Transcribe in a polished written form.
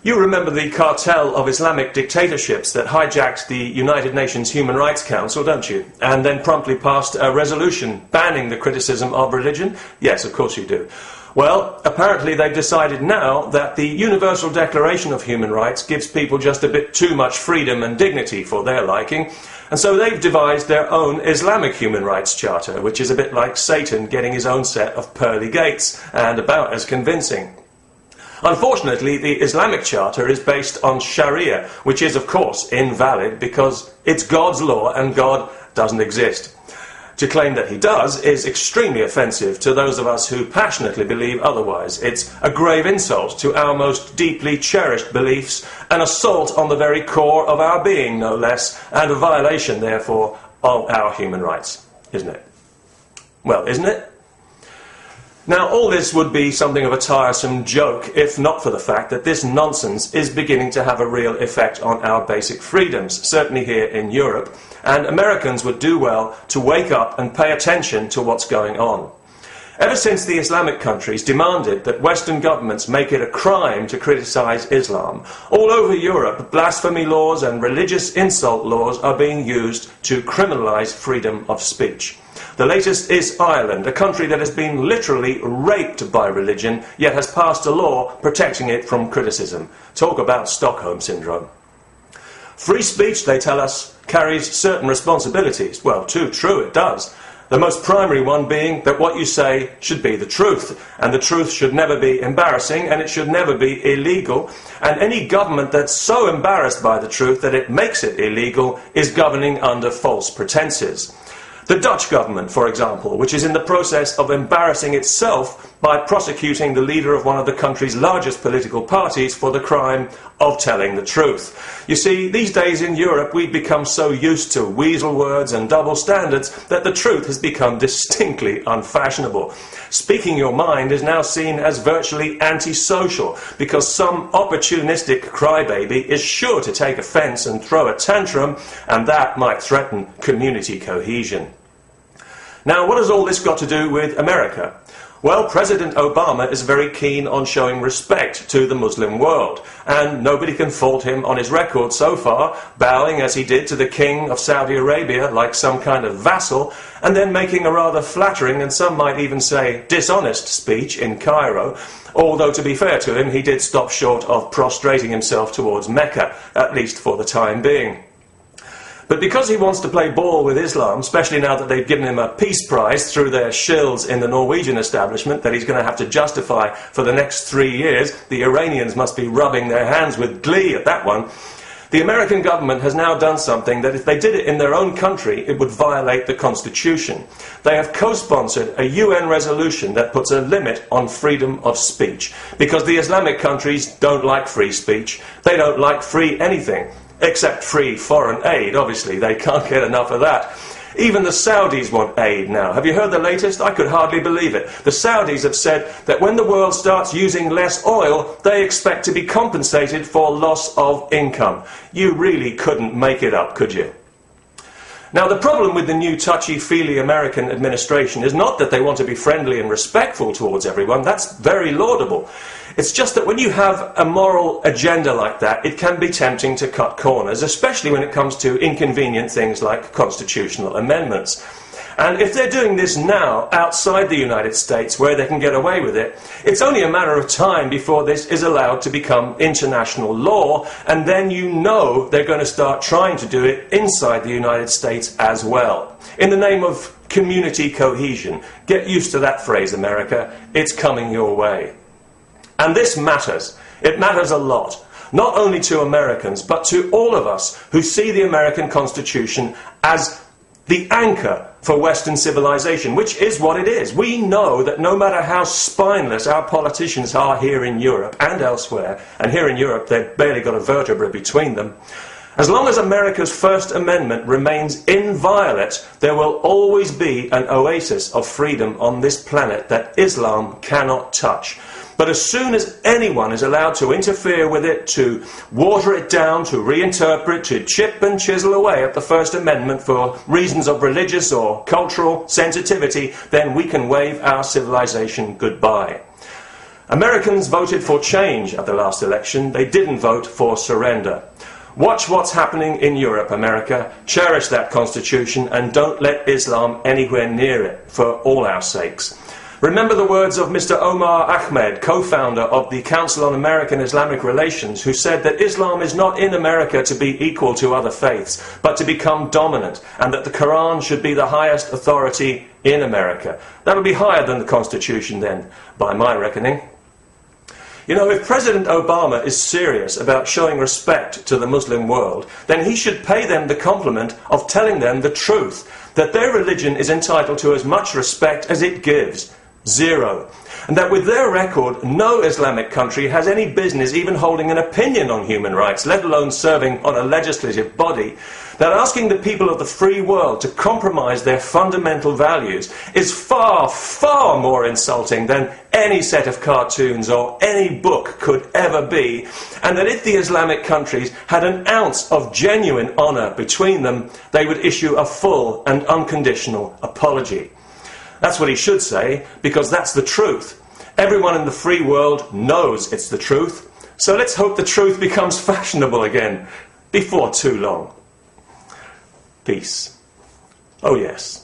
You remember the cartel of Islamic dictatorships that hijacked the United Nations Human Rights Council, don't you? And then promptly passed a resolution banning the criticism of religion? Yes, of course you do. Well, apparently they've decided now that the Universal Declaration of Human Rights gives people just a bit too much freedom and dignity for their liking, and so they've devised their own Islamic Human Rights Charter, which is a bit like Satan getting his own set of pearly gates, and about as convincing. Unfortunately, the Islamic Charter is based on Sharia, which is, of course, invalid because it's God's law and God doesn't exist. To claim that he does is extremely offensive to those of us who passionately believe otherwise. It's a grave insult to our most deeply cherished beliefs, an assault on the very core of our being, no less, and a violation, therefore, of our human rights, isn't it? Well, isn't it? Now, all this would be something of a tiresome joke if not for the fact that this nonsense is beginning to have a real effect on our basic freedoms, certainly here in Europe, and Americans would do well to wake up and pay attention to what's going on. Ever since the Islamic countries demanded that Western governments make it a crime to criticize Islam, all over Europe, blasphemy laws and religious insult laws are being used to criminalize freedom of speech. The latest is Ireland, a country that has been literally raped by religion, yet has passed a law protecting it from criticism. Talk about Stockholm Syndrome. Free speech, they tell us, carries certain responsibilities. Well, too true it does. The most primary one being that what you say should be the truth, and the truth should never be embarrassing, and it should never be illegal, and any government that's so embarrassed by the truth that it makes it illegal is governing under false pretenses. The Dutch government, for example, which is in the process of embarrassing itself by prosecuting the leader of one of the country's largest political parties for the crime of telling the truth. You see, these days in Europe we've become so used to weasel words and double standards that the truth has become distinctly unfashionable. Speaking your mind is now seen as virtually antisocial because some opportunistic crybaby is sure to take offence and throw a tantrum, and that might threaten community cohesion. Now, what has all this got to do with America? Well, President Obama is very keen on showing respect to the Muslim world, and nobody can fault him on his record so far, bowing as he did to the King of Saudi Arabia like some kind of vassal, and then making a rather flattering, and some might even say dishonest, speech in Cairo, although to be fair to him, he did stop short of prostrating himself towards Mecca, at least for the time being. But because he wants to play ball with Islam, especially now that they've given him a peace prize through their shills in the Norwegian establishment that he's going to have to justify for the next 3 years, the Iranians must be rubbing their hands with glee at that one, the American government has now done something that if they did it in their own country, it would violate the Constitution. They have co-sponsored a UN resolution that puts a limit on freedom of speech, because the Islamic countries don't like free speech, they don't like free anything. Except free foreign aid, obviously. They can't get enough of that. Even the Saudis want aid now. Have you heard the latest? I could hardly believe it. The Saudis have said that when the world starts using less oil, they expect to be compensated for loss of income. You really couldn't make it up, could you? Now, the problem with the new touchy-feely American administration is not that they want to be friendly and respectful towards everyone. That's very laudable. It's just that when you have a moral agenda like that, it can be tempting to cut corners, especially when it comes to inconvenient things like constitutional amendments. And if they're doing this now outside the United States, where they can get away with it, it's only a matter of time before this is allowed to become international law, and then you know they're going to start trying to do it inside the United States as well. In the name of community cohesion. Get used to that phrase, America. It's coming your way. And this matters. It matters a lot. Not only to Americans, but to all of us who see the American Constitution as the anchor for Western civilization, which is what it is. We know that no matter how spineless our politicians are here in Europe and elsewhere, and here in Europe they've barely got a vertebra between them, as long as America's First Amendment remains inviolate, there will always be an oasis of freedom on this planet that Islam cannot touch. But as soon as anyone is allowed to interfere with it, to water it down, to reinterpret, to chip and chisel away at the First Amendment for reasons of religious or cultural sensitivity, then we can wave our civilization goodbye. Americans voted for change at the last election. They didn't vote for surrender. Watch what's happening in Europe, America. Cherish that constitution and don't let Islam anywhere near it, for all our sakes. Remember the words of Mr. Omar Ahmed, co-founder of the Council on American Islamic Relations, who said that Islam is not in America to be equal to other faiths, but to become dominant, and that the Quran should be the highest authority in America. That would be higher than the Constitution then, by my reckoning. You know, if President Obama is serious about showing respect to the Muslim world, then he should pay them the compliment of telling them the truth, that their religion is entitled to as much respect as it gives. Zero. And that with their record, no Islamic country has any business even holding an opinion on human rights, let alone serving on a legislative body, that asking the people of the free world to compromise their fundamental values is far, far more insulting than any set of cartoons or any book could ever be, and that if the Islamic countries had an ounce of genuine honour between them, they would issue a full and unconditional apology. That's what he should say, because that's the truth. Everyone in the free world knows it's the truth, so let's hope the truth becomes fashionable again, before too long. Peace. Oh yes.